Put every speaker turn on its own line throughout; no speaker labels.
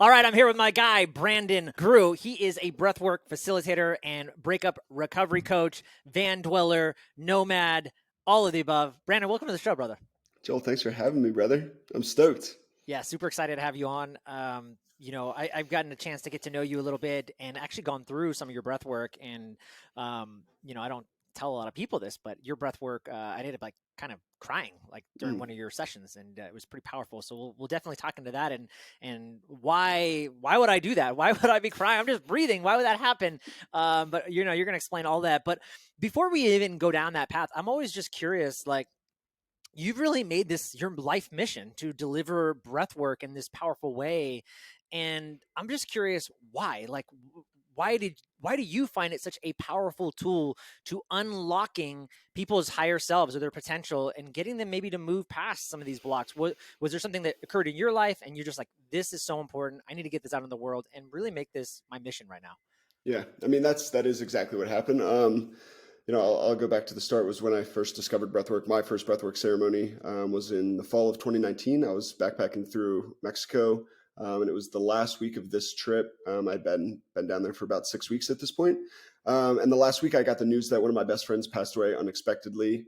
All right, I'm here with my guy, Brandon Groux. He is a breathwork facilitator and breakup recovery coach, van dweller, nomad, all of the above. Brandon, welcome to the show, brother.
Joel, thanks for having me, brother. I'm stoked.
Yeah, super excited to have you on. I've gotten a chance to get to know you a little bit and actually gone through some of your breath work. And, I don't tell a lot of people this, but your breath work, I ended up kind of crying during one of your sessions, and it was pretty powerful. So we'll definitely talk into that and why would I do that? Why would I be crying? I'm just breathing. Why would that happen? But you're going to explain all that. But before we even go down that path, I'm always just curious, you've really made this your life mission to deliver breath work in this powerful way. And I'm just curious why, why do you find it such a powerful tool to unlocking people's higher selves or their potential and getting them maybe to move past some of these blocks? Was there something that occurred in your life and you're just like, this is so important, I need to get this out in the world and really make this my mission right now?
Yeah, I mean that is exactly what happened. I'll go back to the start. Was when I first discovered breathwork. My first breathwork ceremony was in the fall of 2019. I was backpacking through Mexico, and it was the last week of this trip. I'd been down there for about 6 weeks at this point. And the last week I got the news that one of my best friends passed away unexpectedly.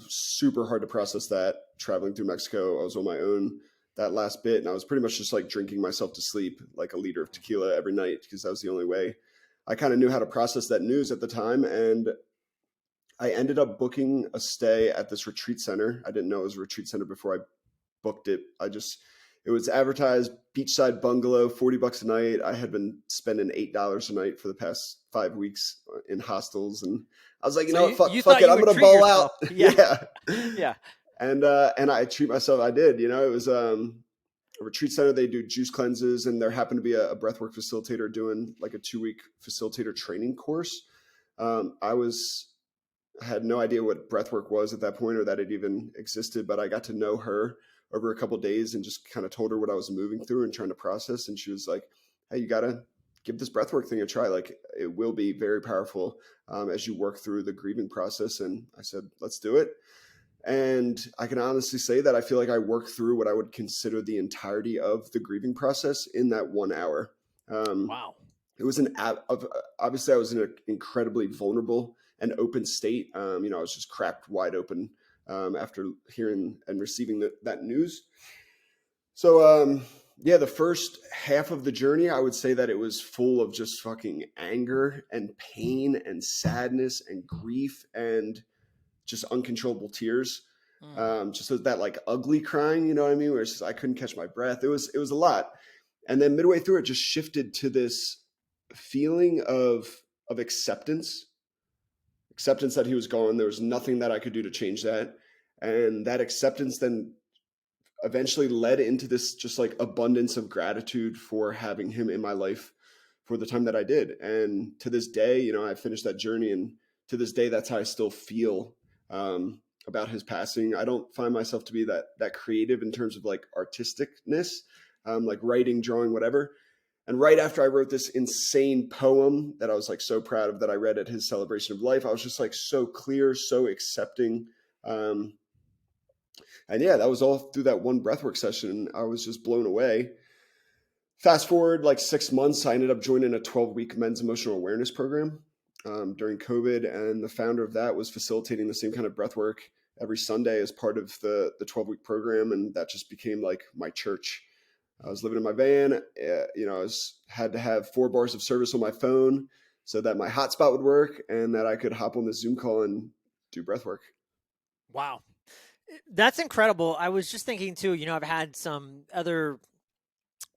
Super hard to process that, traveling through Mexico. I was on my own that last bit, and I was pretty much just like drinking myself to sleep, like a liter of tequila every night, because that was the only way I kind of knew how to process that news at the time. And I ended up booking a stay at this retreat center. I didn't know it was a retreat center before I booked it. It was advertised beachside bungalow, $40 a night. I had been spending $8 a night for the past 5 weeks in hostels. And I was like, fuck it. I'm going to bowl out.
Yeah. Yeah.
And I treat myself. I did, it was a retreat center. They do juice cleanses, and there happened to be a breathwork facilitator doing like a 2-week facilitator training course. I had no idea what breathwork was at that point or that it even existed, but I got to know her over a couple of days and just kind of told her what I was moving through and trying to process. And she was like, hey, you got to give this breathwork thing a try. Like, it will be very powerful as you work through the grieving process. And I said, let's do it. And I can honestly say that I feel like I worked through what I would consider the entirety of the grieving process in that 1 hour.
Wow.
It was obviously I was in an incredibly vulnerable and open state. I was just cracked wide open after hearing and receiving that news. So, the first half of the journey, I would say that it was full of just fucking anger and pain and sadness and grief and just uncontrollable tears. Just that like ugly crying, you know what I mean? Where it's just, I couldn't catch my breath. It was a lot. And then midway through it just shifted to this feeling of acceptance that he was gone. There was nothing that I could do to change that. And that acceptance then eventually led into this just like abundance of gratitude for having him in my life for the time that I did. And to this day, I finished that journey, and to this day, that's how I still feel about his passing. I don't find myself to be that creative in terms of like artisticness, like writing, drawing, whatever. And right after I wrote this insane poem that I was like so proud of, that I read at his celebration of life, I was just like so clear, so accepting. And yeah, that was all through that one breathwork session. I was just blown away. Fast forward like 6 months, I ended up joining a 12-week men's emotional awareness program during COVID. And the founder of that was facilitating the same kind of breathwork every Sunday as part of the 12-week program. And that just became like my church. I was living in my van. I had to have 4 bars of service on my phone so that my hotspot would work and that I could hop on the Zoom call and do breath work.
Wow. That's incredible. I was just thinking too, I've had some other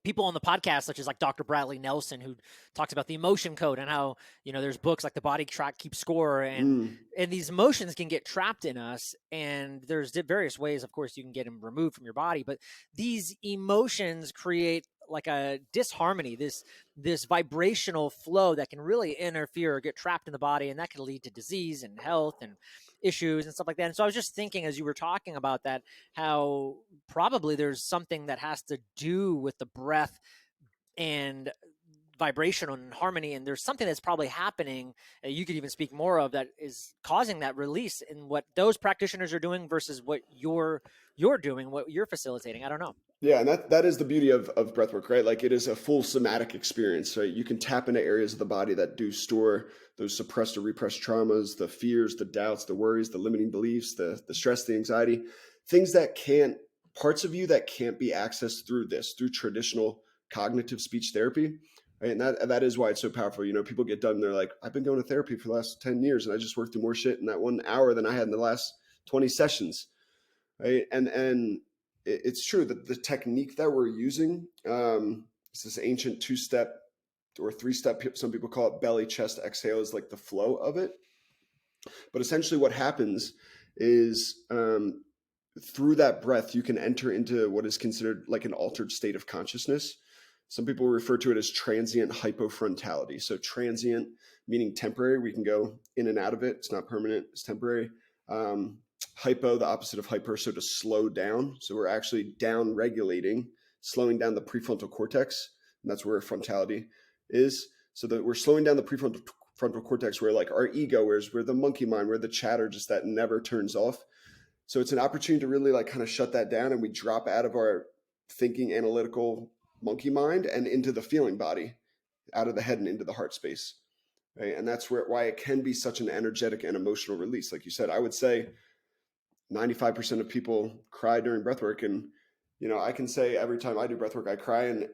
people on the podcast, such as like Dr. Bradley Nelson, who talks about the emotion code and how, there's books like The Body Track Keeps Score, and these emotions can get trapped in us. And there's various ways, of course, you can get them removed from your body, but these emotions create like a disharmony, this vibrational flow that can really interfere or get trapped in the body. And that can lead to disease and health and issues and stuff like that. And so I was just thinking, as you were talking about that, how probably there's something that has to do with the breath and vibration and harmony, and there's something that's probably happening, you could even speak more of, that is causing that release in what those practitioners are doing versus what you're doing, what you're facilitating. I don't know.
Yeah, and that is the beauty of breathwork, right? Like it is a full somatic experience, right? You can tap into areas of the body that do store those suppressed or repressed traumas, the fears, the doubts, the worries, the limiting beliefs, the stress, the anxiety, things that can't, parts of you that can't be accessed through traditional cognitive speech therapy. Right? And that is why it's so powerful. You know, people get done and they're like, I've been going to therapy for the last 10 years and I just worked through more shit in that 1 hour than I had in the last 20 sessions. Right. And it's true that the technique that we're using is this ancient 2-step or 3-step, some people call it belly, chest, exhale, is like the flow of it. But essentially what happens is through that breath, you can enter into what is considered like an altered state of consciousness. Some people refer to it as transient hypofrontality. So transient meaning temporary. We can go in and out of it. It's not permanent. It's temporary. Hypo, the opposite of hyper, so to slow down. So we're actually down regulating, slowing down the prefrontal cortex, and that's where frontality is. So that we're slowing down the prefrontal cortex, where like our ego, where the monkey mind, where the chatter just that never turns off. So it's an opportunity to really like kind of shut that down, and we drop out of our thinking analytical monkey mind and into the feeling body, out of the head and into the heart space. Right? And that's why it can be such an energetic and emotional release. Like you said, I would say 95% of people cry during breathwork. And, you know, I can say every time I do breathwork, I cry, and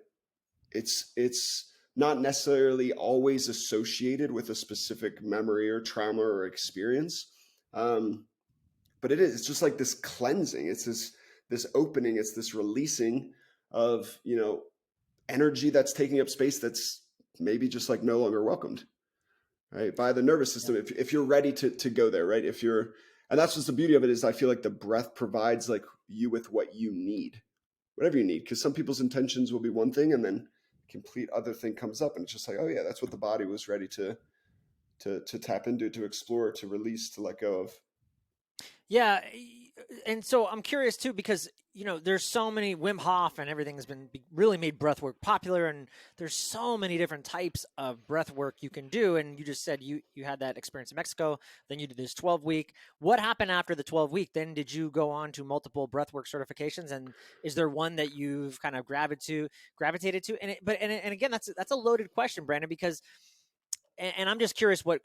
it's not necessarily always associated with a specific memory or trauma or experience. But it's just like this cleansing. It's this opening. It's this releasing of, you know, energy that's taking up space that's maybe just like no longer welcomed, right? By the nervous system.
Yeah.
If you're ready to go there, right? And that's just the beauty of it, is I feel like the breath provides like you with what you need, whatever you need. Because some people's intentions will be one thing, and then a complete other thing comes up, and it's just like, oh yeah, that's what the body was ready to tap into, to explore, to release, to let go of.
Yeah, and so I'm curious too, because you know there's so many, Wim Hof and everything has been really made breathwork popular, and there's so many different types of breathwork you can do. And you just said you had that experience in Mexico, then you did this 12-week. What happened after the 12-week? Then did you go on to multiple breathwork certifications, and is there one that you've kind of gravitated to? And again, that's a loaded question, Brandon, because and I'm just curious what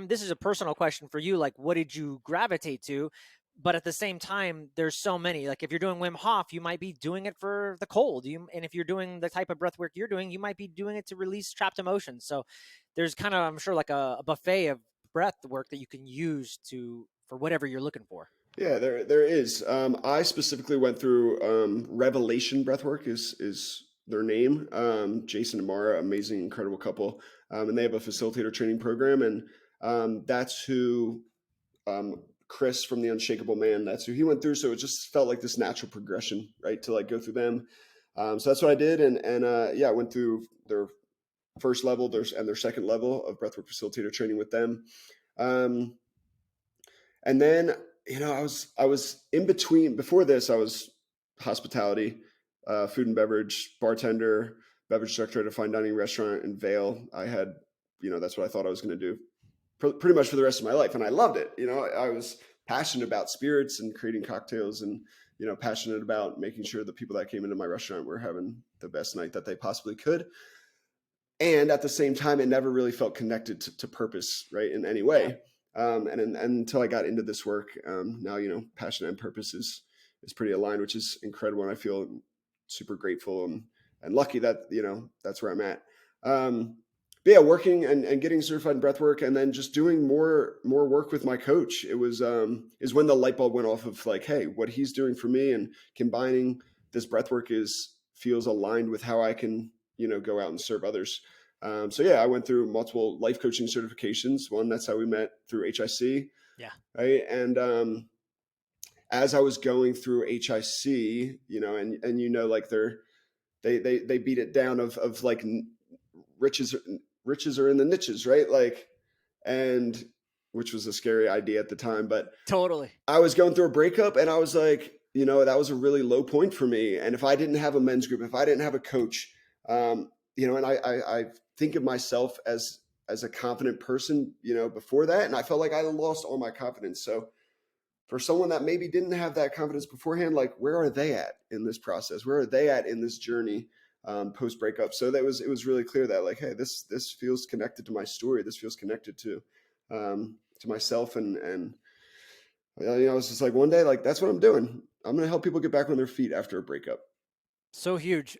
this is a personal question for you. Like, what did you gravitate to? But at the same time, there's so many. Like, if you're doing Wim Hof, you might be doing it for the cold. And if you're doing the type of breath work you're doing, you might be doing it to release trapped emotions. So there's kind of, I'm sure, like a buffet of breath work that you can use for whatever you're looking for.
Yeah, there is. I specifically went through Revelation Breathwork is their name. Jason and Mara, amazing, incredible couple, and they have a facilitator training program, and that's who Chris from the Unshakable Man. That's who he went through. So it just felt like this natural progression, right, to like go through them. So that's what I did, and yeah, I went through their first level, their second level of breathwork facilitator training with them. And then, you know, I was in between. Before this, I was hospitality, food and beverage, bartender, beverage director at a fine dining restaurant in Vail. I had, you know, that's what I thought I was going to do pretty much for the rest of my life. And I loved it. You know, I was passionate about spirits and creating cocktails, and, you know, passionate about making sure the people that came into my restaurant were having the best night that they possibly could. And at the same time, it never really felt connected to purpose, right, in any
Yeah.
way. And until I got into this work, now, you know, passion and purpose is pretty aligned, which is incredible. And I feel super grateful and lucky that, you know, that's where I'm at. But yeah, working and getting certified in breath work, and then just doing more work with my coach. It was is when the light bulb went off of like, hey, what he's doing for me and combining this breath work feels aligned with how I can, you know, go out and serve others. So yeah, I went through multiple life coaching certifications. One, that's how we met, through HIC.
Yeah.
Right. And as I was going through HIC, you know, and you know, like they beat it down of like riches are in the niches, right? Like, and which was a scary idea at the time, but
Totally.
I was going through a breakup, and I was like, you know, that was a really low point for me. And if I didn't have a men's group, if I didn't have a coach, and I think of myself as a confident person, before that. And I felt like I lost all my confidence. So for someone that maybe didn't have that confidence beforehand, like where are they at in this process? Where are they at in this journey post breakup? So it was really clear that like, hey, this feels connected to my story. This feels connected to myself, and it's just like one day, like that's what I'm doing. I'm going to help people get back on their feet after a breakup.
So huge.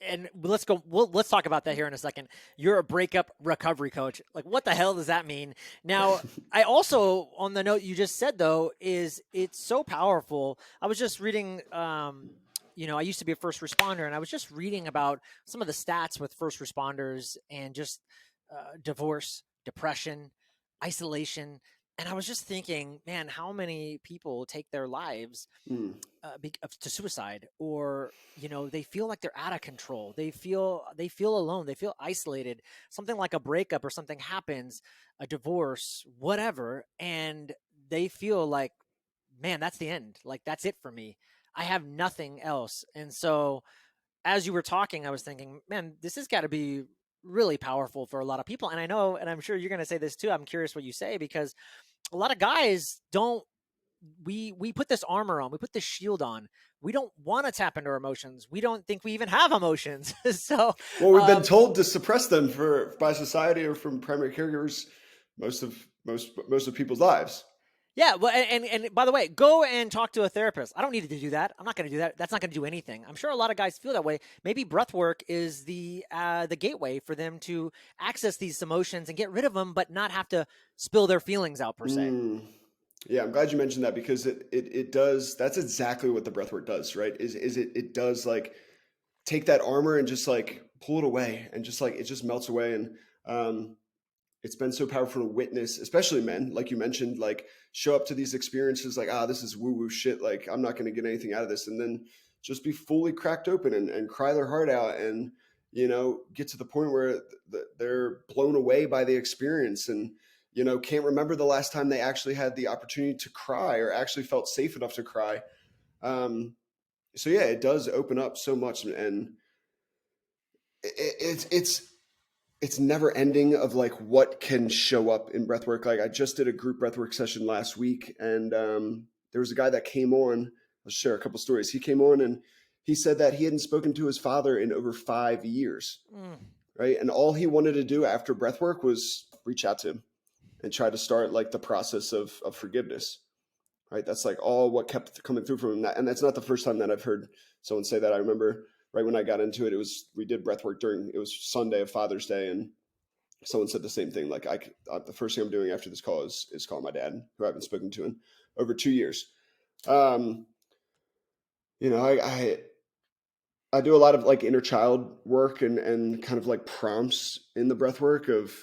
And let's go. Let's talk about that here in a second. You're a breakup recovery coach. Like, what the hell does that mean? Now, I also, on the note you just said though, is it's so powerful. I was just reading. I used to be a first responder, and I was just reading about some of the stats with first responders and just divorce, depression, isolation, and I was just thinking, man, how many people take their lives
Mm,
to suicide, or they feel like they're out of control, they feel alone, they feel isolated, something like a breakup or something happens, a divorce, whatever, and they feel like, man, that's the end, like that's it for me, I have nothing else. And so as you were talking, I was thinking, man, this has got to be really powerful for a lot of people. And I know, and I'm sure you're going to say this too, I'm curious what you say, because a lot of guys don't, we put this armor on, we put this shield on, we don't want to tap into our emotions, we don't think we even have emotions. So
well, we've been told to suppress them by society or from primary caregivers most of people's lives.
yeah, well, and by the way, go and talk to a therapist. I don't need to do that. I'm not going to do that. That's not going to do anything. I'm sure a lot of guys feel that way. Maybe breath work is the gateway for them to access these emotions and get rid of them, but not have to spill their feelings out per se.
Mm. Yeah, I'm glad you mentioned that, because it does. That's exactly what the breathwork does, right? It does like take that armor and just like pull it away, and just like it just melts away. And um, it's been so powerful to witness, especially men, like you mentioned, like show up to these experiences like, this is woo woo shit. Like I'm not going to get anything out of this, and then just be fully cracked open and cry their heart out, and get to the point where they're blown away by the experience, and can't remember the last time they actually had the opportunity to cry or actually felt safe enough to cry. Um, so yeah, it does open up so much, and it's never ending of like what can show up in breathwork. Like I just did a group breathwork session last week, and there was a guy that came on. I'll share a couple stories. He came on and he said that he hadn't spoken to his father in over 5 years,
Mm.
right? And all he wanted to do after breathwork was reach out to him and try to start like the process of forgiveness, right? That's like all what kept coming through from him. And that's not the first time that I've heard someone say that. I remember right when I got into it, we did breath work it was Sunday of Father's Day, and someone said the same thing. Like the first thing I'm doing after this call is call my dad, who I haven't spoken to in over 2 years. Um, I do a lot of like inner child work, and kind of like prompts in the breath work of,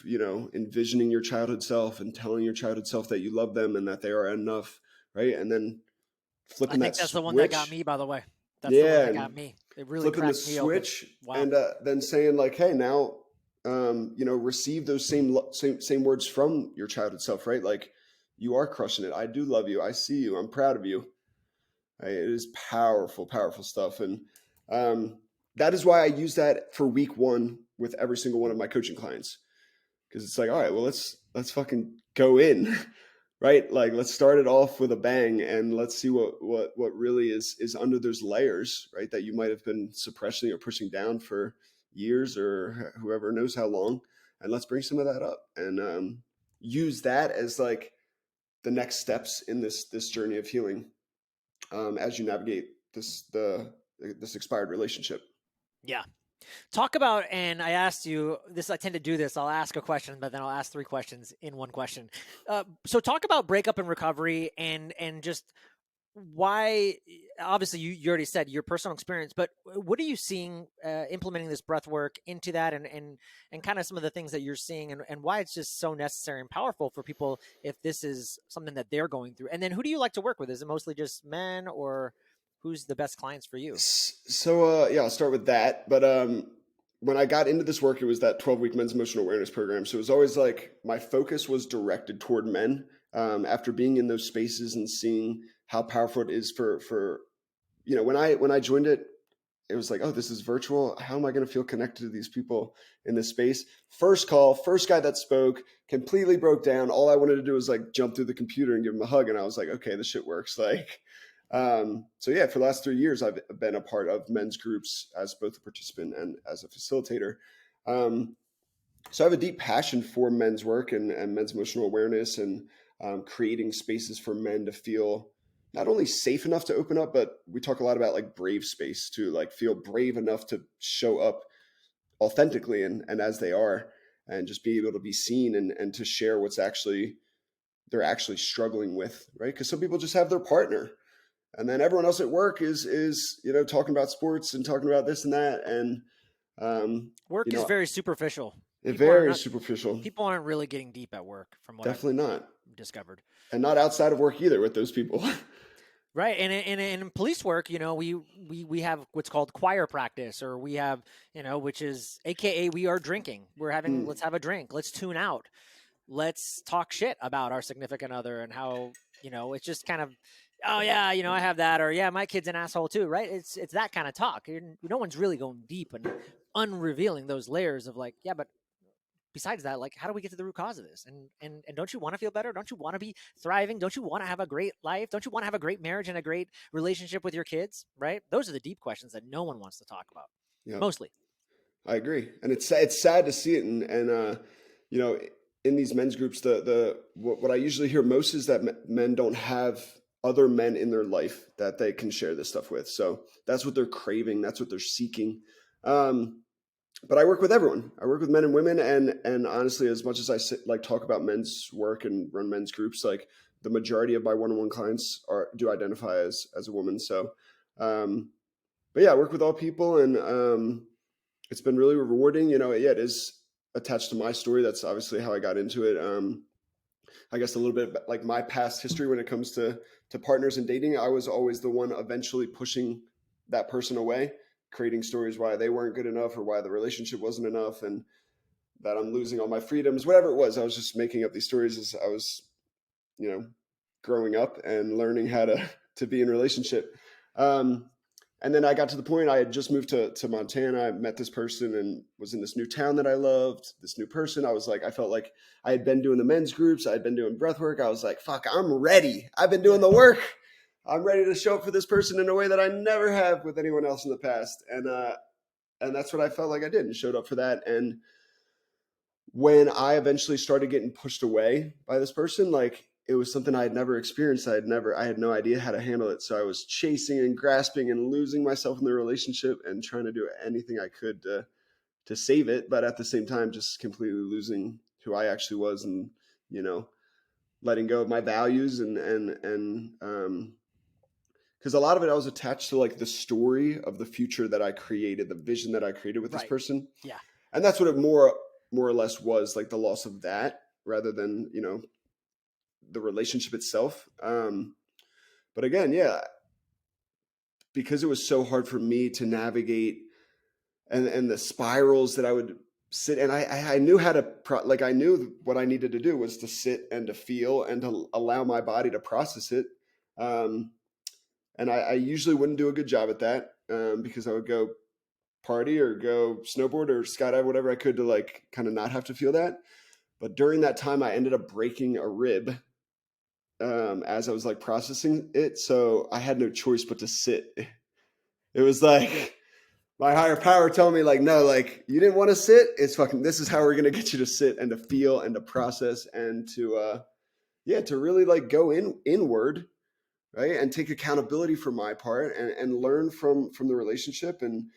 envisioning your childhood self and telling your childhood self that you love them and that they are enough. Right. And then
I
flipping that
think that's the one that got
switch.
me, by the way. That's the one
Yeah.
that got
And
me. It really
flipping the
cracked me open.
switch,
Wow.
and then saying like, hey, now, receive those same words from your childhood self, right? Like, you are crushing it. I do love you. I see you. I'm proud of you. Right? It is powerful, powerful stuff. And um, that is why I use that for week one with every single one of my coaching clients. Because it's like, all right, well, let's fucking go in, right? Like, let's start it off with a bang, and let's see what really is under those layers, right? That you might have been suppressing or pushing down for years, or whoever knows how long, and let's bring some of that up, and use that as like the next steps in this journey of healing, as you navigate this expired relationship.
Yeah. Talk about, and I asked you this, I tend to do this. I'll ask a question, but then I'll ask 3 questions in one question. So talk about breakup and recovery, and just why, obviously you already said your personal experience, but what are you seeing implementing this breath work into that, and kind of some of the things that you're seeing, and why it's just so necessary and powerful for people if this is something that they're going through. And then who do you like to work with? Is it mostly just men, or who's the best clients for you?
So yeah, I'll start with that. But when I got into this work, it was that 12-week men's emotional awareness program. So it was always like my focus was directed toward men. After being in those spaces and seeing how powerful it is for when I joined it, it was like, oh, this is virtual. How am I going to feel connected to these people in this space? First call, first guy that spoke, completely broke down. All I wanted to do was like jump through the computer and give him a hug. And I was like, okay, this shit works. Like, so yeah, for the last 3 years, I've been a part of men's groups as both a participant and as a facilitator. So I have a deep passion for men's work and men's emotional awareness and creating spaces for men to feel not only safe enough to open up, but we talk a lot about like brave space to like feel brave enough to show up authentically and as they are, and just be able to be seen and to share what's actually they're actually struggling with, right? Because some people just have their partner, and then everyone else at work is talking about sports and talking about this and that, and
Work is very superficial.
very superficial.
People aren't really getting deep at work, from what
Definitely not
discovered.
And not outside of work either with those people.
Right, and in police work, we have what's called choir practice, or we have which is AKA we are drinking. We're having let's have a drink. Let's tune out. Let's talk shit about our significant other and how it's just kind of, oh yeah, I have that, or yeah, my kid's an asshole too, right? It's that kind of talk. No one's really going deep and unrevealing those layers of like, yeah, but besides that, like, how do we get to the root cause of this? And don't you want to feel better? Don't you want to be thriving? Don't you want to have a great life? Don't you want to have a great marriage and a great relationship with your kids? Right? Those are the deep questions that no one wants to talk about. Yep. Mostly.
I agree, and it's sad to see it, and in these men's groups, what I usually hear most is that men don't have other men in their life that they can share this stuff with. So that's what they're craving. That's what they're seeking. But I work with everyone. I work with men and women, and honestly, as much as I talk about men's work and run men's groups, like the majority of my one-on-one clients do identify as a woman. So, but yeah, I work with all people, and it's been really rewarding. Yeah, it is attached to my story. That's obviously how I got into it. I guess a little bit like my past history when it comes to partners and dating. I was always the one eventually pushing that person away, creating stories why they weren't good enough or why the relationship wasn't enough and that I'm losing all my freedoms, whatever it was. I was just making up these stories as I was, growing up and learning how to be in a relationship. And then I got to the point I had just moved to Montana. I met this person and was in this new town that I loved, this new person. I felt like I had been doing the men's groups. I had been doing breathwork. I was like, fuck, I'm ready. I've been doing the work. I'm ready to show up for this person in a way that I never have with anyone else in the past. And that's what I felt like I did and showed up for that. And when I eventually started getting pushed away by this person, like it was something I had never experienced. I had no idea how to handle it. So I was chasing and grasping and losing myself in the relationship and trying to do anything I could to save it. But at the same time, just completely losing who I actually was and, letting go of my values and because a lot of it I was attached to like the story of the future that I created, the vision that I created with this person.
Yeah.
And that's what it more or less was, like the loss of that rather than, the relationship itself. But again, yeah, because it was so hard for me to navigate and the spirals that I would sit and I knew how to I knew what I needed to do was to sit and to feel and to allow my body to process it. And I usually wouldn't do a good job at that because I would go party or go snowboard or skydive, whatever I could to like kind of not have to feel that. But during that time, I ended up breaking a rib as I was like processing it. So I had no choice but to sit. It was like my higher power telling me like, no, like you didn't want to sit. It's fucking, this is how we're going to get you to sit and to feel and to process and to, to really like go inward. Right. And take accountability for my part and learn from the relationship and,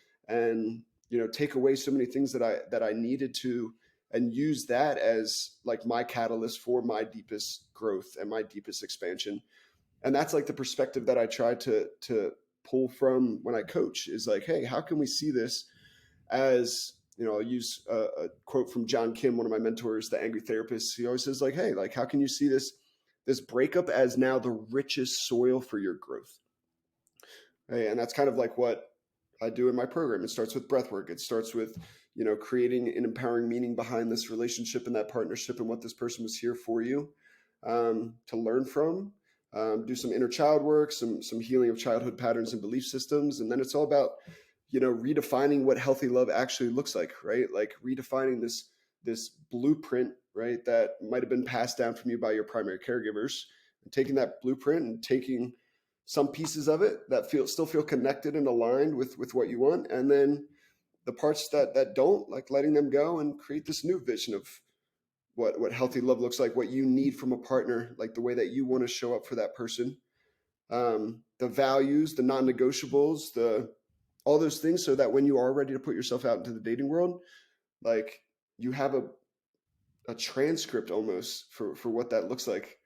take away so many things that I needed to, and use that as like my catalyst for my deepest growth and my deepest expansion. And that's like the perspective that I try to pull from when I coach is like, hey, how can we see this as, I'll use a quote from John Kim, one of my mentors, the angry therapist. He always says like, hey, like, how can you see this breakup as now the richest soil for your growth? Right? And that's kind of like what I do in my program. It starts with breath work. It starts with, creating an empowering meaning behind this relationship and that partnership and what this person was here for you to learn from, do some inner child work, some healing of childhood patterns and belief systems. And then it's all about, redefining what healthy love actually looks like, right? Like redefining this blueprint, right, that might have been passed down from you by your primary caregivers, and taking that blueprint and taking some pieces of it that still feel connected and aligned with what you want, and then the parts that don't, like letting them go and create this new vision of what healthy love looks like, what you need from a partner, like the way that you want to show up for that person, the values, the non-negotiables, the all those things, so that when you are ready to put yourself out into the dating world, like you have a transcript almost for what that looks like.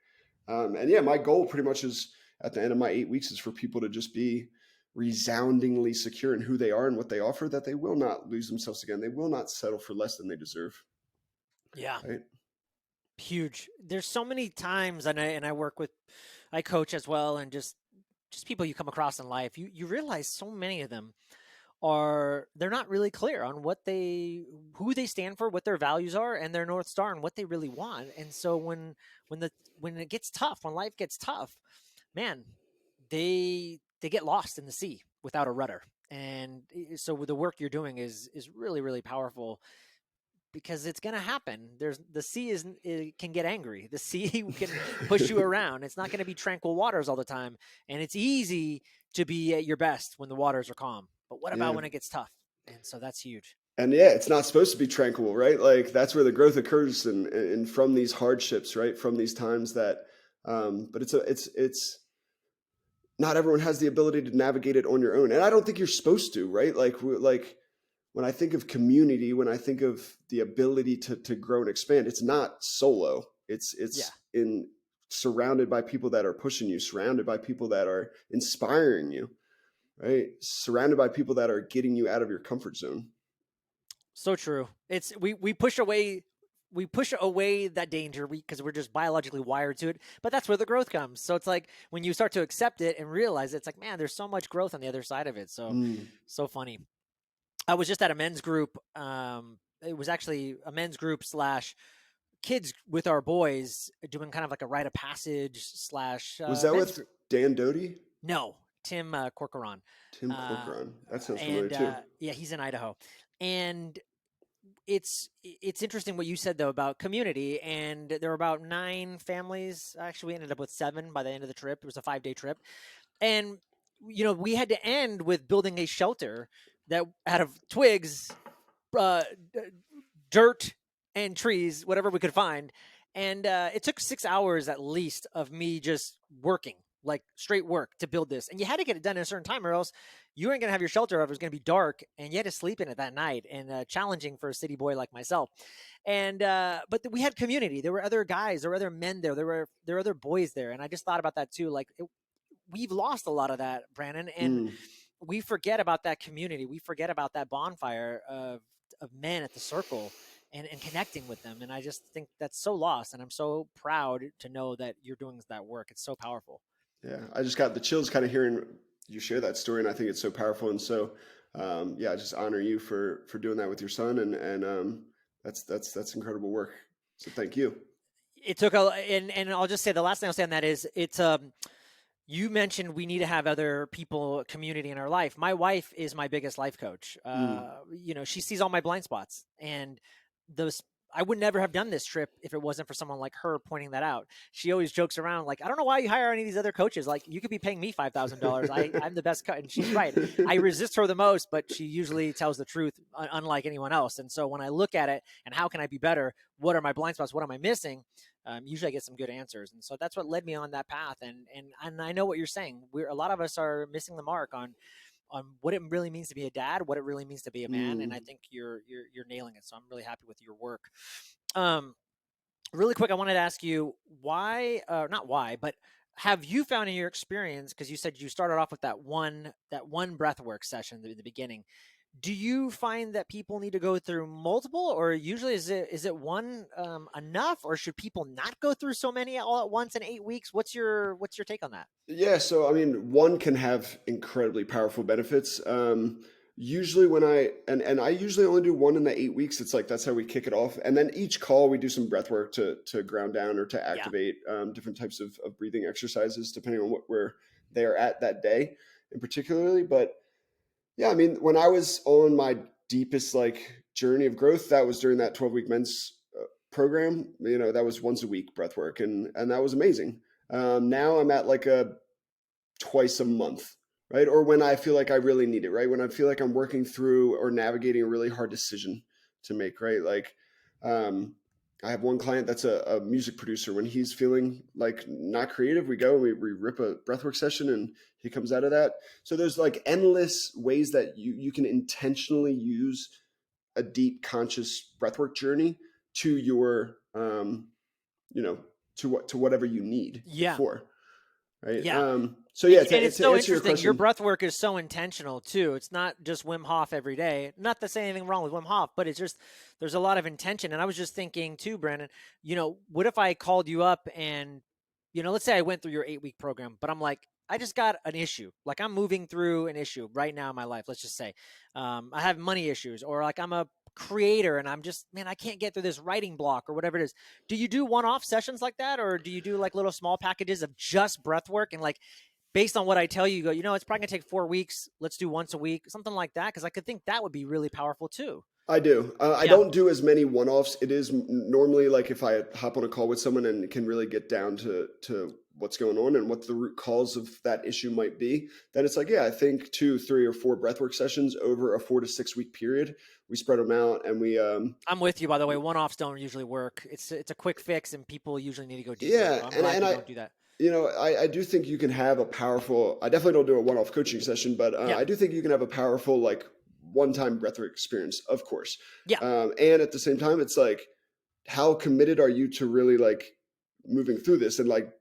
And yeah, my goal pretty much is at the end of my 8 weeks is for people to just be resoundingly secure in who they are and what they offer, that they will not lose themselves again. They will not settle for less than they deserve.
Yeah.
Right.
Huge. There's so many times, and I work with, I coach as well, and just people you come across in life. You realize so many of them they're not really clear on who they stand for, what their values are, and their North Star, and what they really want. And so when it gets tough, when life gets tough, man, they get lost in the sea without a rudder. And so the work you're doing is really, really powerful, because it's going to happen. The sea it can get angry. The sea can push you around. It's not going to be tranquil waters all the time. And it's easy to be at your best when the waters are calm. But what about
Yeah.
when it gets tough? And so that's huge.
And yeah, it's not supposed to be tranquil, right? Like that's where the growth occurs, and from these hardships, right? From these times that, but it's not everyone has the ability to navigate it on your own, and I don't think you're supposed to, right? Like when I think of community, when I think of the ability to grow and expand, it's not solo.
Yeah.
It's in surrounded by people that are pushing you, surrounded by people that are inspiring you, right? Surrounded by people that are getting you out of your comfort zone.
So true. It's we push away that danger because we're just biologically wired to it. But that's where the growth comes. So it's like when you start to accept it and realize it's like, man, there's so much growth on the other side of it. So
Mm.
so funny. I was just at a men's group. It was actually a men's group slash kids with our boys doing kind of like a rite of passage slash
Was that
men's
with
group.
Dan Doty?
No, Tim Corcoran.
Tim
Uh,
Corcoran. That sounds familiar
and
too.
yeah, he's in Idaho. And it's interesting what you said though about community, and there were about 9 families. Actually, we ended up with 7 by the end of the trip. It was a 5-day trip, and we had to end with building a shelter that out of twigs, uh, dirt, and trees, whatever we could find. And it took 6 hours at least of me just working, like straight work, to build this. And you had to get it done in a certain time, or else you weren't going to have your shelter if it was going to be dark, and you had to sleep in it that night. And challenging for a city boy like myself. And but we had community. There were other guys, there were other men there. There were other boys there, and I just thought about that too. Like we've lost a lot of that, Brandon, and
Mm.
we forget about that community. We forget about that bonfire of men at the circle, and connecting with them. And I just think that's so lost. And I'm so proud to know that you're doing that work. It's so powerful.
Yeah, I just got the chills kind of hearing you share that story, and I think it's so powerful. And so, yeah, I just honor you for doing that with your son, and that's incredible work. So thank you.
It took and I'll just say the last thing I'll say on that is you mentioned we need to have other people, community in our life. My wife is my biggest life coach.
Mm.
She sees all my blind spots, and those I would never have done this trip if it wasn't for someone like her pointing that out. She always jokes around like, I don't know why you hire any of these other coaches. Like, you could be paying me $5,000. I'm the best coach, and she's right. I resist her the most, but she usually tells the truth, unlike anyone else. And so when I look at it and how can I be better? What are my blind spots? What am I missing? Usually I get some good answers. And so that's what led me on that path. And I know what you're saying. A lot of us are missing the mark on what it really means to be a dad, what it really means to be a man. And I
Mm.
think you're nailing it. So I'm really happy with your work. Um, Really quick, I wanted to ask you why, not why, but have you found in your experience, because you said you started off with that one breathwork session in the beginning, do you find that people need to go through multiple, or usually is it one enough, or should people not go through so many all at once in 8 weeks? What's your take on that?
Yeah, so I mean, one can have incredibly powerful benefits. Usually when and I usually only do one in the 8 weeks. It's like that's how we kick it off, and then each call we do some breath work to ground down or to
Yeah.
activate different types of breathing exercises depending on where they are at that day in particularly. But Yeah, I mean, when I was on my deepest like journey of growth, that was during that 12-week men's program. You know, that was once a week breath work, and that was amazing. Now I'm at like a twice a month, right? Or when I feel like I really need it, right? When I feel like I'm working through or navigating a really hard decision to make, right? Like, um, I have one client that's a music producer. When he's feeling like not creative, we go and we rip a breathwork session and he comes out of that. So there's like endless ways that you can intentionally use a deep conscious breathwork journey to your, you know, to whatever you need it
Yeah.
for. Right.
Yeah.
So yeah,
And it's
to
so
answer your
interesting. Your
question,
breath work is so intentional too. It's not just Wim Hof every day. Not to say anything wrong with Wim Hof, but it's just there's a lot of intention. And I was just thinking too, Brandon, what if I called you up and, let's say I went through your 8-week program, but I'm like, I just got an issue. Like I'm moving through an issue right now in my life. Let's just say I have money issues, or like I'm a creator and I'm just, man, I can't get through this writing block or whatever it is. Do you do one-off sessions like that, or do you do like little small packages of just breath work and like based on what I tell you, you go, it's probably gonna take 4 weeks. Let's do once a week, something like that, because I could think that would be really powerful too.
I do. I
Yeah,
don't do as many one-offs. It is normally like if I hop on a call with someone and can really get down to what's going on and what the root cause of that issue might be, then it's like, yeah, I think 2, 3, or 4 breathwork sessions over a 4 to 6 week period. We spread them out and we
I'm with you. By the way, one-offs don't usually work. It's a quick fix, and people usually need to go deeper.
yeah,
So I'm glad
and
you
I
don't do that.
I do think you can have a powerful. I definitely don't do a one-off coaching session, but
Yeah,
I do think you can have a powerful like one-time breathwork experience, of course.
yeah,
And at the same time, it's like, how committed are you to really like moving through this and like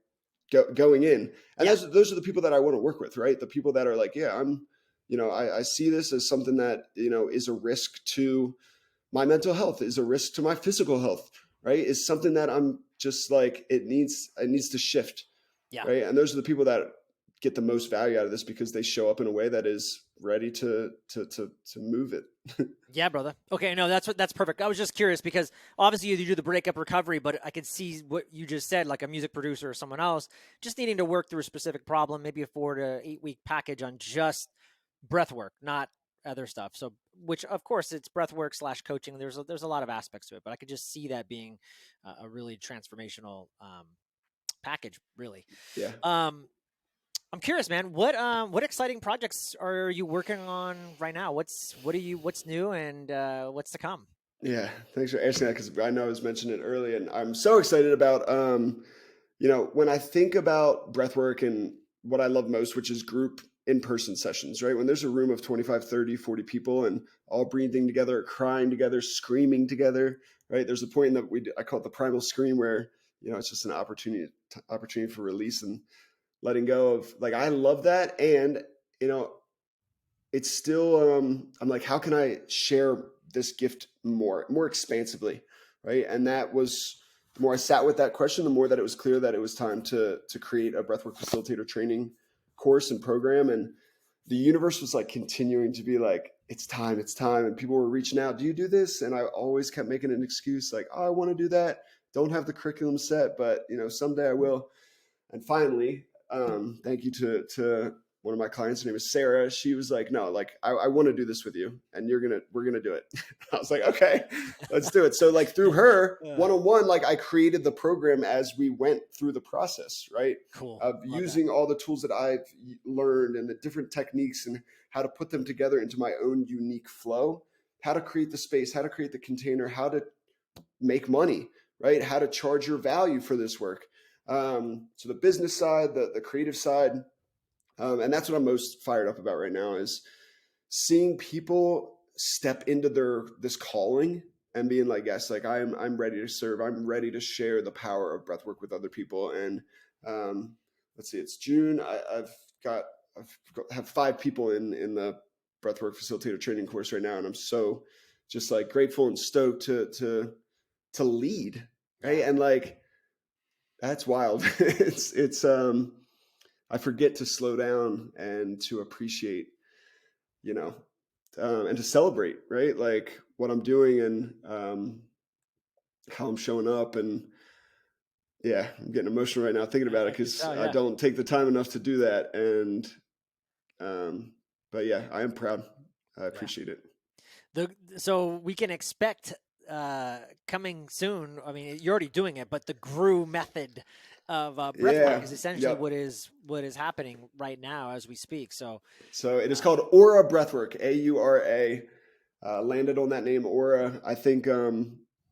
going in? And
yeah,
those are the people that I want to work with, right? The people that are like, yeah, I see this as something that is a risk to my mental health, is a risk to my physical health, right? Is something that I'm just like it needs to shift,
yeah.
right? And those are the people that get the most value out of this because they show up in a way that is ready to move it.
Yeah, brother. Okay, no, that's perfect. I was just curious because obviously you do the breakup recovery, but I could see what you just said, like a music producer or someone else, just needing to work through a specific problem, maybe a 4 to 8 week package on just breath work, not other stuff. So, which of course it's breath work / coaching. There's a lot of aspects to it, but I could just see that being a really transformational package, really.
Yeah.
Um, I'm curious, man. What exciting projects are you working on right now? What's new and what's to come?
Yeah, thanks for asking that because I know I was mentioning it early, and I'm so excited about when I think about breathwork and what I love most, which is group in-person sessions, right? When there's a room of 25, 30, 40 people and all breathing together, crying together, screaming together, right? There's a point in that I call it the primal scream where, it's just an opportunity for release and letting go of, like, I love that. And, you know, it's still I'm like, how can I share this gift more expansively, right? And that was, the more I sat with that question, the more that it was clear that it was time to create a breathwork facilitator training course and program. And the universe was like continuing to be like, it's time, and people were reaching out, do you do this? And I always kept making an excuse like, oh, I want to do that, don't have the curriculum set, but someday I will. And finally, thank you to one of my clients. Her name is Sarah. She was like, "No, like I want to do this with you, and we're gonna do it." I was like, "Okay, let's do it." So like through her
Uh,
one on one, like I created the program as we went through the process, right?
cool.
Of
Love that.
using all the tools that I've learned and the different techniques and how to put them together into my own unique flow, how to create the space, how to create the container, how to make money, right? How to charge your value for this work. So the business side, the creative side, and that's what I'm most fired up about right now is seeing people step into this calling and being like, yes, like I'm ready to serve. I'm ready to share the power of breathwork with other people. And let's see, it's June. Have 5 people in the breathwork facilitator training course right now, and I'm so just like grateful and stoked to lead, right?
Yeah.
And like that's wild. It's I forget to slow down and to appreciate, you know, and to celebrate, right? Like what I'm doing and how I'm showing up. And yeah, I'm getting emotional right now thinking about it
I could
because
tell.
I
Yeah.
don't take the time enough to do that. And but yeah, I am proud. I
Yeah.
appreciate it.
So we can expect coming soon. I mean, you're already doing it, but the Groux method of breathwork
Yeah.
is essentially
Yep.
what is happening right now as we speak. So,
So it is
uh,
called Aura Breathwork, Aura. Landed on that name, Aura. I think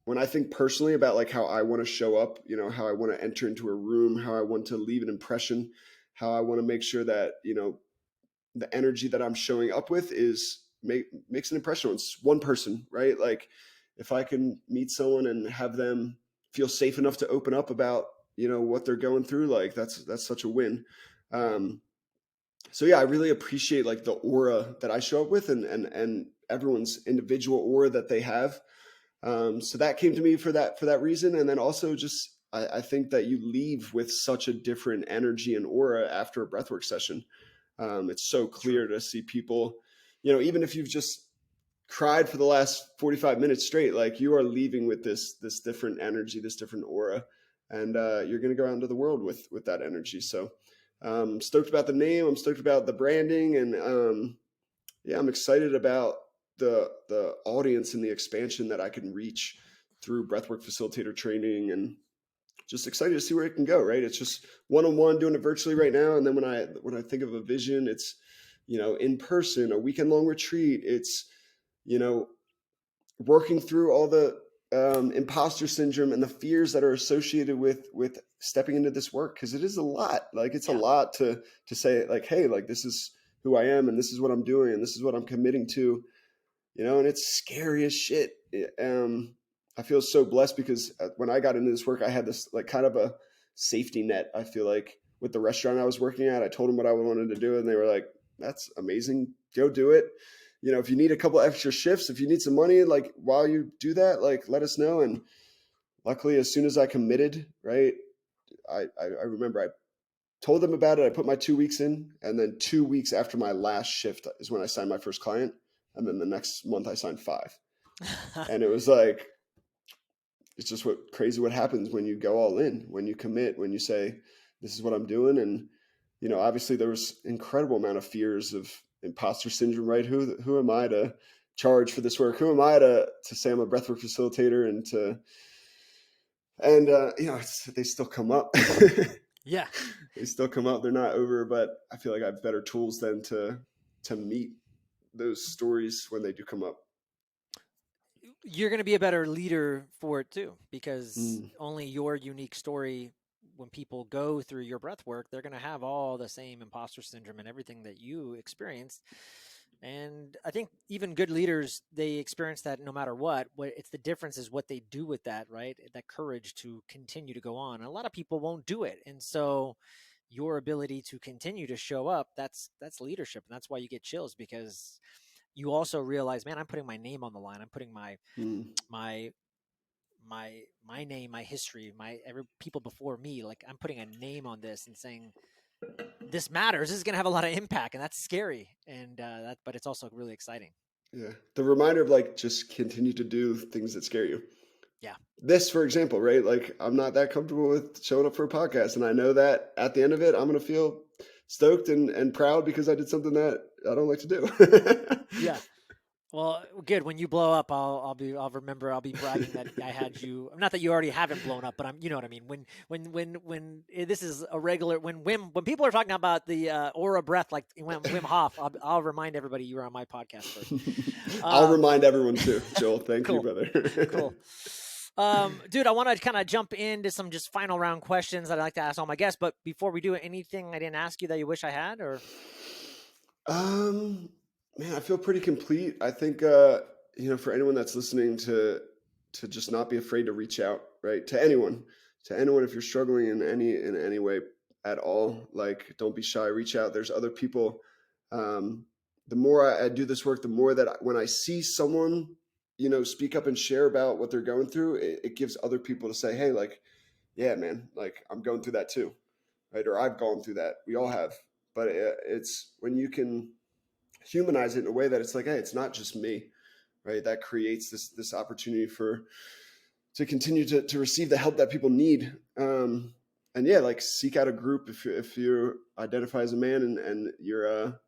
when I think personally about like how I want to show up, you know, how I want to enter into a room, how I want to leave an impression, how I want to make sure that, you know, the energy that I'm showing up with makes an impression on one person, right? Like if I can meet someone and have them feel safe enough to open up about, you know, what they're going through, like that's such a win.
mhm,
Um, so yeah, I really appreciate like the aura that I show up with and everyone's individual aura that they have. So that came to me for that reason, and then also just I think that you leave with such a different energy and aura after a breathwork session. It's so
true.
clear to see people, you know, even if you've just cried for the last 45 minutes straight, like you are leaving with this different energy, this different aura, and you're going to go out into the world with that energy. So stoked about the name. I'm stoked about the branding, and yeah, I'm excited about the audience and the expansion that I can reach through breathwork facilitator training, and just excited to see where it can go. Right, it's just one-on-one, doing it virtually right now, and then when I think of a vision, it's, you know, in person, a weekend long retreat. It's, you know, working through all the imposter syndrome and the fears that are associated with stepping into this work, because it is a lot. Like it's a
Yeah.
lot to say like, hey, like this is who I am and this is what I'm doing and this is what I'm committing to, you know, and it's scary as shit. I feel so blessed because when I got into this work, I had this like kind of a safety net. I feel like with the restaurant I was working at, I told them what I wanted to do, and they were like, "That's amazing, go do it." You know, if you need a couple extra shifts, if you need some money, like while you do that, like let us know. And luckily, as soon as I committed, right, I remember I told them about it. I put my 2 weeks in, and then 2 weeks after my last shift is when I signed my first client, and then the next month I signed five. And it was like, it's just what crazy what happens when you go all in, when you commit, when you say, this is what I'm doing. And, you know, obviously there was incredible amount of fears of imposter syndrome, right? Who am I to charge for this work? Who am I to say I'm a breathwork facilitator you know, they still come up.
Yeah.
They still come up. They're not over, but I feel like I have better tools than to meet those stories when they do come up.
You're going to be a better leader for it too, because
Mm,
only your unique story, when people go through your breath work, they're going to have all the same imposter syndrome and everything that you experienced. And I think even good leaders, they experience that no matter what. What it's the difference is what they do with that, right? That courage to continue to go on. And a lot of people won't do it. And so your ability to continue to show up, that's leadership. And that's why you get chills, because you also realize, man, I'm putting my name on the line. I'm putting
mm.
my my name, my history, my every people before me. Like I'm putting a name on this and saying this matters. This is going to have a lot of impact, and that's scary. And but it's also really exciting.
Yeah. The reminder of like just continue to do things that scare you.
Yeah.
This, for example, right? Like I'm not that comfortable with showing up for a podcast. And I know that at the end of it, I'm gonna feel stoked and proud because I did something that I don't like to do.
Yeah. Well, good. When you blow up, I'll remember. I'll be bragging that I had you. Not that you already haven't blown up, but you know what I mean. When this is a regular, when people are talking about the aura breath, like when Wim Hof, I'll remind everybody you were on my podcast first.
I'll
Um,
remind everyone too, Joel. Thank you,
cool,
brother.
cool. Dude, I want to kind of jump into some just final round questions that I like to ask all my guests. But before we do, anything I didn't ask you that you wish I had, or
Um, man, I feel pretty complete. I think you know, for anyone that's listening to just not be afraid to reach out, right? To anyone if you're struggling in any way at all, like don't be shy, reach out. There's other people. Um, the more I do this work, the more that when I see someone, you know, speak up and share about what they're going through, it gives other people to say, hey, like, yeah, man, like I'm going through that too, right? Or I've gone through that. We all have. But it's when you can humanize it in a way that it's like, hey, it's not just me, right? That creates this opportunity for to continue to receive the help that people need. And yeah, like seek out a group if you identify as a man and you're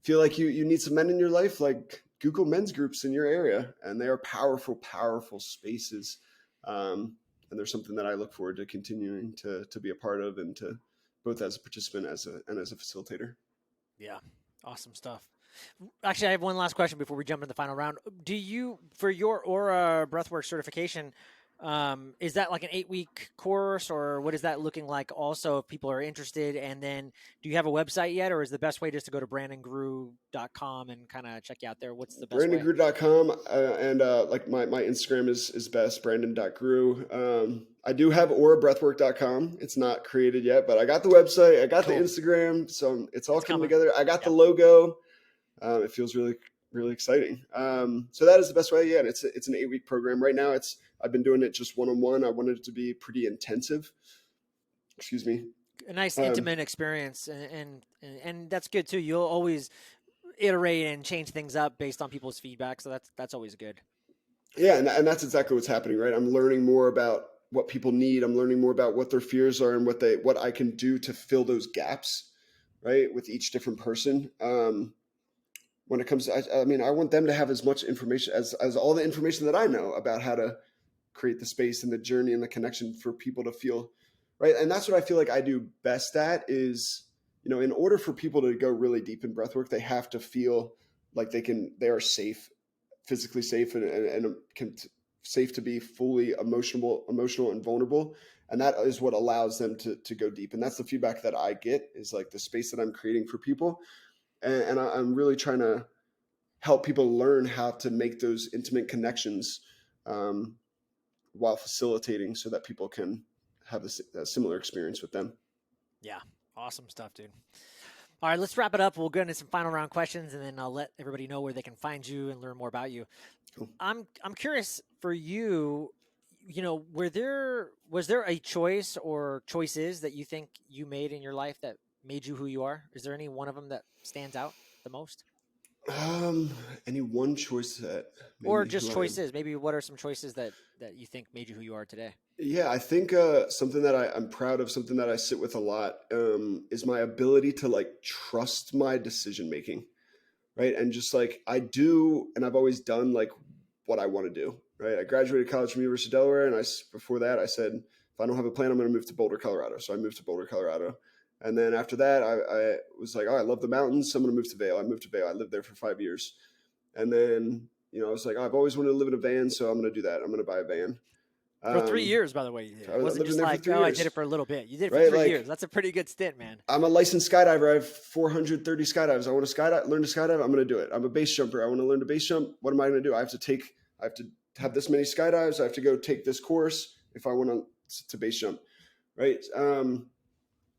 feel like you need some men in your life, like Google men's groups in your area, and they are powerful, powerful spaces. And there's something that I look forward to continuing to be a part of, and to both as a participant and as a facilitator.
Yeah. Awesome stuff. Actually, I have one last question before we jump into the final round. Do you, for your Aura Breathwork certification, is that like an 8-week course, or what is that looking like also if people are interested? And then do you have a website yet, or is the best way just to go to brandongroux.com and kind of check you out there? What's the best way?
BrandonGrew.com, and like my Instagram is best, Brandon.Grew. I do have aurabreathwork.com. It's not created yet, but I got the website, I got
Cool.
the Instagram, so it's all
It's
coming
coming.
together. I got
Yeah.
the logo. It feels really, really exciting. So that is the best way. Yeah, and it's an 8-week program. Right now, I've been doing it just one-on-one. I wanted it to be pretty intensive. Excuse me.
A nice
Um,
intimate experience, and that's good too. You'll always iterate and change things up based on people's feedback, so that's always good.
yeah, and that's exactly what's happening, right? I'm learning more about what people need. I'm learning more about what their fears are and what I can do to fill those gaps, right, with each different person. When it comes to, I mean, I want them to have as much information as all the information that I know about how to create the space and the journey and the connection for people to feel right. And that's what I feel like I do best at is, in order for people to go really deep in breath work, they have to feel like they are safe, physically safe, and safe to be fully emotional and vulnerable. And that is what allows them to go deep. And that's the feedback that I get, is like the space that I'm creating for people. And I'm really trying to help people learn how to make those intimate connections, while facilitating, so that people can have a similar experience with them.
Yeah, awesome stuff, dude. All right, let's wrap it up. We'll go into some final round questions, and then I'll let everybody know where they can find you and learn more about you.
Cool.
I'm curious for you. Was there a choice or choices that you think you made in your life that made you who you are? Is there any one of them that stands out the most,
Um, any one choice that made
or
me
just
who I am?
choices? Maybe what are some choices that you think made you who you are today?
Yeah, I think something that I'm proud of, something that I sit with a lot, is my ability to like trust my decision making, right? And just like I do, and I've always done like what I want to do, right? I graduated college from University of Delaware, and before that I said, if I don't have a plan, I'm going to move to Boulder, Colorado. So I moved to Boulder, Colorado, and then after that, I was like, oh, I love the mountains, so I'm going to move to Vail. I moved to Vail. I lived there for 5 years, and then I was like, oh, I've always wanted to live in a van, so I'm going to do that. I'm going to buy a van.
For three
Um,
years, by the way, you did.
I
It wasn't
lived in
just
there for
like,
three
oh, I did it
years,
for a little bit. You did it for
right?
3 years.
Like
That's a pretty good stint, man.
I'm a licensed skydiver. I have 430 skydives. I want to learn to skydive. I'm going to do it. I'm a base jumper. I want to learn to base jump. What am I going to do? I have to have this many skydives. I have to go take this course if I want to base jump, right?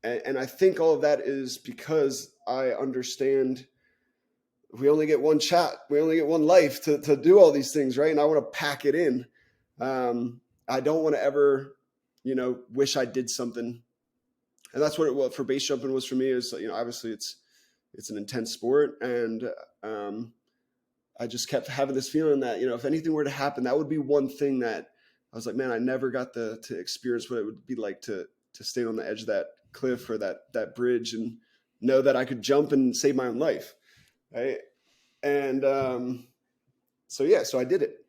And I think all of that is because I understand we only get one shot. We only get one life to do all these things, right? And I want to pack it in. I don't want to ever, wish I did something. And that's what for base jumping was for me. Is obviously it's an intense sport, and I just kept having this feeling that if anything were to happen, that would be one thing that I was like, man, I never got to experience what it would be like to stay on the edge of that cliff or that bridge and know that I could jump and save my own life, right? And so I did it,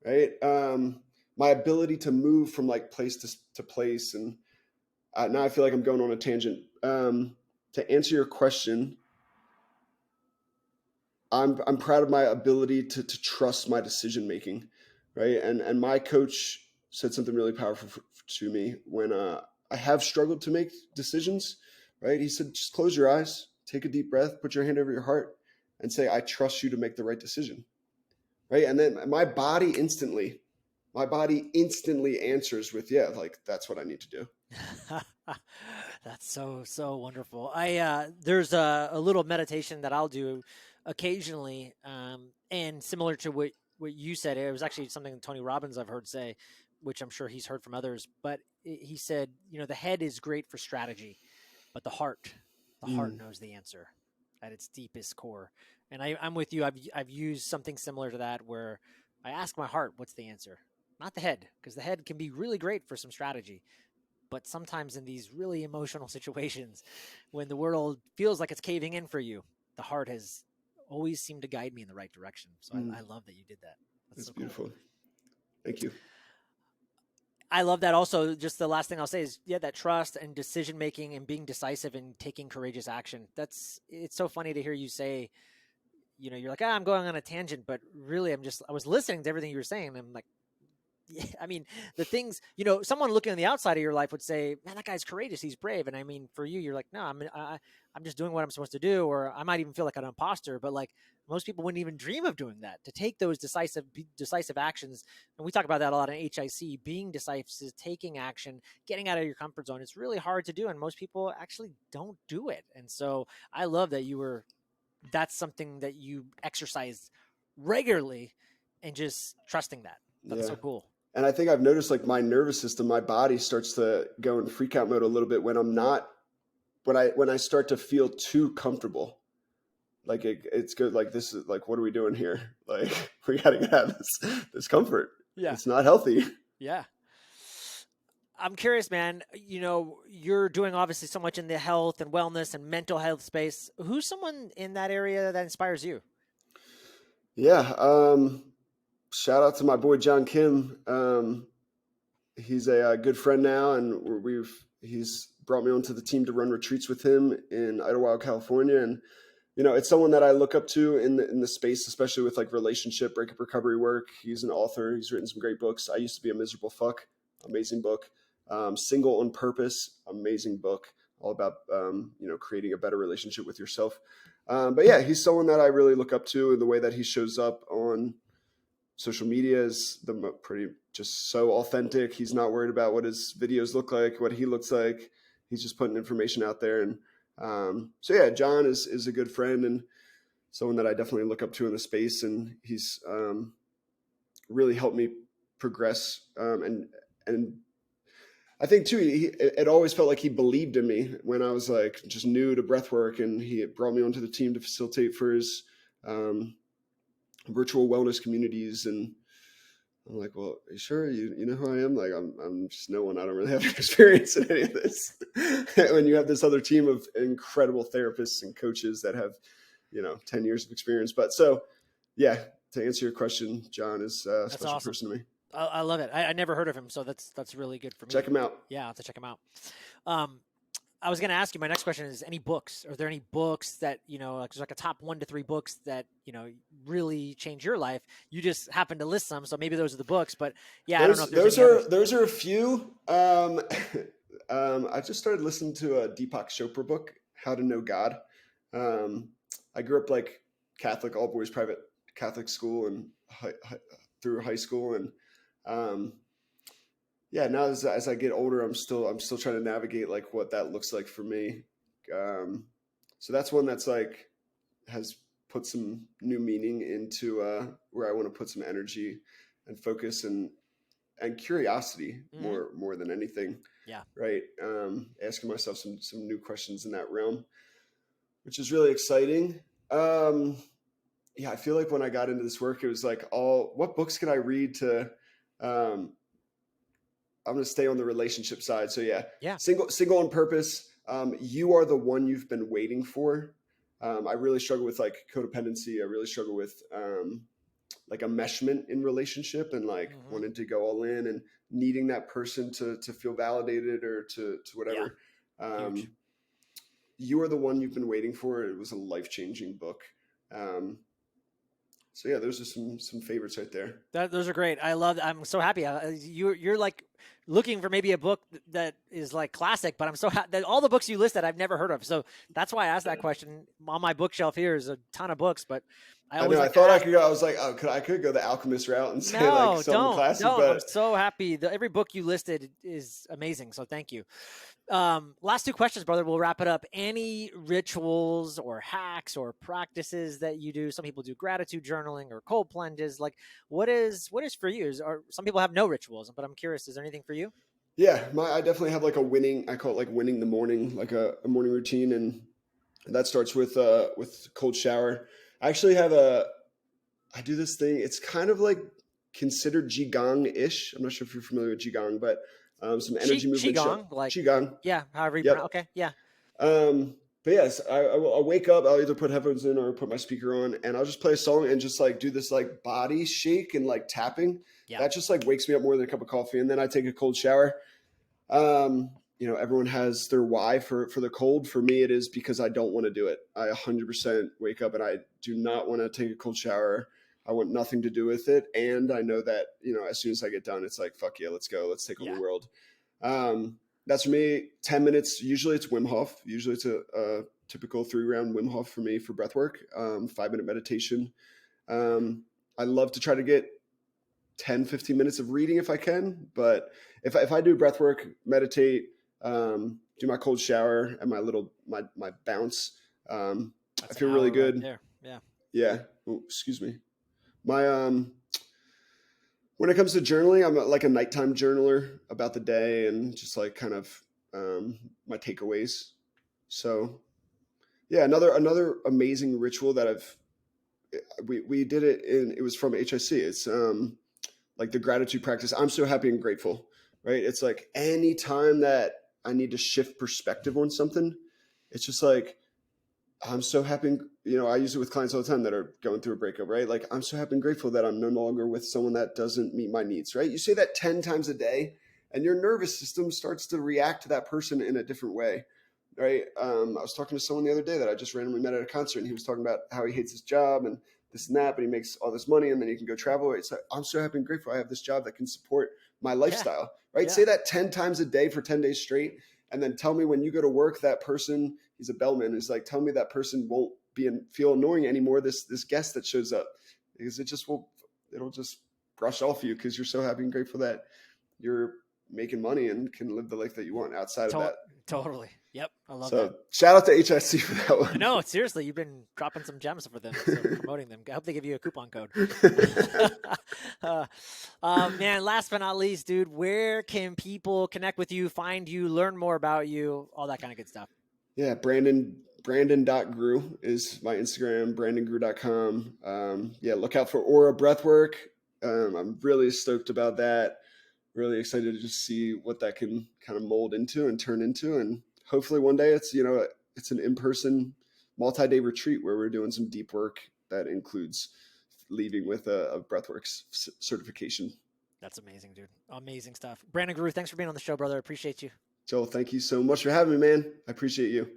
right? My ability to move from like place to place, and now I feel like I'm going on a tangent. To answer your question, I'm proud of my ability to trust my decision making, right? And my coach said something really powerful to me when I have struggled to make decisions, right? He said, just close your eyes, take a deep breath, put your hand over your heart, and say, I trust you to make the right decision, right? And then my body instantly answers with, yeah, like that's what I need to do.
That's so wonderful. There's a little meditation that I'll do occasionally, and similar to what you said, it was actually something that Tony Robbins I've heard say, which I'm sure he's heard from others. But he said, the head is great for strategy, but the heart
Mm.
knows the answer at its deepest core. And I'm with you. I've used something similar to that where I ask my heart, what's the answer, not the head, because the head can be really great for some strategy. But sometimes in these really emotional situations, when the world feels like it's caving in for you, the heart has always seemed to guide me in the right direction. So I love that you did that. That's
That's
so cool.
beautiful. Thank you.
I love that also. Just the last thing I'll say is, yeah, that trust and decision making and being decisive and taking courageous action. It's so funny to hear you say, you're like, I'm going on a tangent, but really I was listening to everything you were saying. And I'm like, yeah, I mean, the things, someone looking on the outside of your life would say, man, that guy's courageous. He's brave. And I mean, for you, you're like, no, I'm just doing what I'm supposed to do. Or I might even feel like an imposter, but like most people wouldn't even dream of doing that, to take those decisive actions. And we talk about that a lot in HIC, being decisive, taking action, getting out of your comfort zone. It's really hard to do. And most people actually don't do it. And so I love that that's something that you exercise regularly and just trusting that. That's
Yeah.
so cool.
And I think I've noticed like my nervous system, my body starts to go in freak out mode a little bit when I start to feel too comfortable. Like it's good. Like, this is like, what are we doing here? Like, we got to get out of this comfort.
Yeah.
It's not healthy.
Yeah. I'm curious, man, you're doing obviously so much in the health and wellness and mental health space. Who's someone in that area that inspires you?
Yeah. Shout out to my boy, John Kim. He's a good friend now, and he's brought me onto the team to run retreats with him in Idlewild, California. And, it's someone that I look up to in the space, especially with like relationship, breakup recovery work. He's an author. He's written some great books. I Used to Be a Miserable Fuck. Amazing book. Single on Purpose. Amazing book. All about, creating a better relationship with yourself. But yeah, he's someone that I really look up to, in the way that he shows up on social media is pretty just so authentic. He's not worried about what his videos look like, what he looks like. He's just putting information out there. And so yeah, John is a good friend and someone that I definitely look up to in the space. And he's really helped me progress. And I think too, it always felt like he believed in me when I was like just new to breathwork, and he brought me onto the team to facilitate for his virtual wellness communities. And I'm like, well, are you sure you know who I am? Like, I'm just no one. I don't really have experience in any of this. When you have this other team of incredible therapists and coaches that have, 10 years of experience. But so, yeah, to answer your question, John is a special
awesome.
person to me.
I love it. I never heard of him, so that's really good for me.
Check him out.
Yeah, I'll have to check him out. I was going to ask you, my next question is, any books? Are there any books that, like a top 1 to 3 books that, really change your life? You just happen to list some, so maybe those are the books, but yeah, I don't know if
those are a few. I just started listening to a Deepak Chopra book, How to Know God. I grew up like Catholic, all boys private Catholic school and through high school. And, yeah, now as I get older, I'm still trying to navigate like what that looks like for me. So that's one that's like has put some new meaning into where I want to put some energy and focus and curiosity more than anything.
Yeah.
Right. Asking myself some new questions in that realm, which is really exciting. Yeah, I feel like when I got into this work, it was like, what books could I read to I'm going to stay on the relationship side. So yeah. Single on Purpose. You Are the One You've Been Waiting For. I really struggle with like codependency. I really struggle with like enmeshment in relationship and like wanting to go all in and needing that person to feel validated or to whatever. Yeah. You Are the One You've Been Waiting For. It was a life-changing book. So yeah, those are some favorites right there.
Those are great. I love. I'm so happy. You're like looking for maybe a book that is like classic, but I'm so happy that all the books you listed I've never heard of. So that's why I asked that question. On my bookshelf here is a ton of books, but I
thought I could go. I was like, I could go the Alchemist route and say like some classic.
No,
but
I'm so happy. Every book you listed is amazing. So thank you. Last 2 questions, brother. We'll wrap it up. Any rituals or hacks or practices that you do? Some people do gratitude journaling or cold plunges. Like, what is for you? Or some people have no rituals, but I'm curious. Is there anything for you?
Yeah, I definitely have like I call it like winning the morning, like a morning routine, and that starts with cold shower. I actually I do this thing. It's kind of like considered Qigong-ish. I'm not sure if you're familiar with Qigong, but some energy movement.
Qigong, like
Qigong.
Yeah, however you pronounce. Okay, yeah.
but yes, I'll wake up. I'll either put headphones in or put my speaker on, and I'll just play a song and just like do this like body shake and like tapping.
Yeah.
That just like wakes me up more than a cup of coffee, and then I take a cold shower. Everyone has their why for the cold. For me, it is because I don't want to do it. I 100% wake up and I do not want to take a cold shower. I want nothing to do with it, and I know that as soon as I get done, it's like fuck yeah, let's go, let's take on
Yeah.
the world. That's for me. 10 minutes. Usually it's Wim Hof. Usually it's a typical 3-round Wim Hof for me for breath work. 5-minute meditation. I love to try to get 10, 15 minutes of reading if I can. But if I do breath work, meditate, do my cold shower and my bounce, I
That's an
feel really
hour right
good.
there. Yeah.
Yeah. Oh, excuse me. My when it comes to journaling, I'm like a nighttime journaler about the day and just like kind of my takeaways. So yeah, another amazing ritual that we did it in. It was from HIC. It's like the gratitude practice. I'm so happy and grateful, right? It's like any time that I need to shift perspective on something, it's just like I'm so happy. I use it with clients all the time that are going through a breakup, right? Like, I'm so happy and grateful that I'm no longer with someone that doesn't meet my needs, right? You say that 10 times a day, and your nervous system starts to react to that person in a different way, right? I was talking to someone the other day that I just randomly met at a concert, and he was talking about how he hates his job and this and that, but he makes all this money and then he can go travel. It's like, I'm so happy and grateful I have this job that can support my
Yeah.
lifestyle, right?
Yeah.
Say that 10 times a day for 10 days straight, and then tell me when you go to work, that person, he's a bellman, is like, tell me that person won't feel annoying anymore, this guest that shows up, because it'll just brush off you because you're so happy and grateful that you're making money and can live the life that you want outside of
To-
that.
totally. Yep. I love
So
that.
shout out to HIC for that one.
No, seriously, you've been dropping some gems for them, so promoting them. I hope they give you a coupon code. Man, last but not least, dude, where can people connect with you, find you, learn more about you, all that kind of good stuff?
Yeah, Brandon.Groux is my Instagram, brandongrew.com. Yeah, look out for Aura Breathwork. I'm really stoked about that. Really excited to just see what that can kind of mold into and turn into. And hopefully one day it's an in-person multi-day retreat where we're doing some deep work that includes leaving with a breathworks certification.
That's amazing, dude. Amazing stuff. Brandon Groux, thanks for being on the show, brother. Appreciate you.
Joel, thank you so much for having me, man. I appreciate you.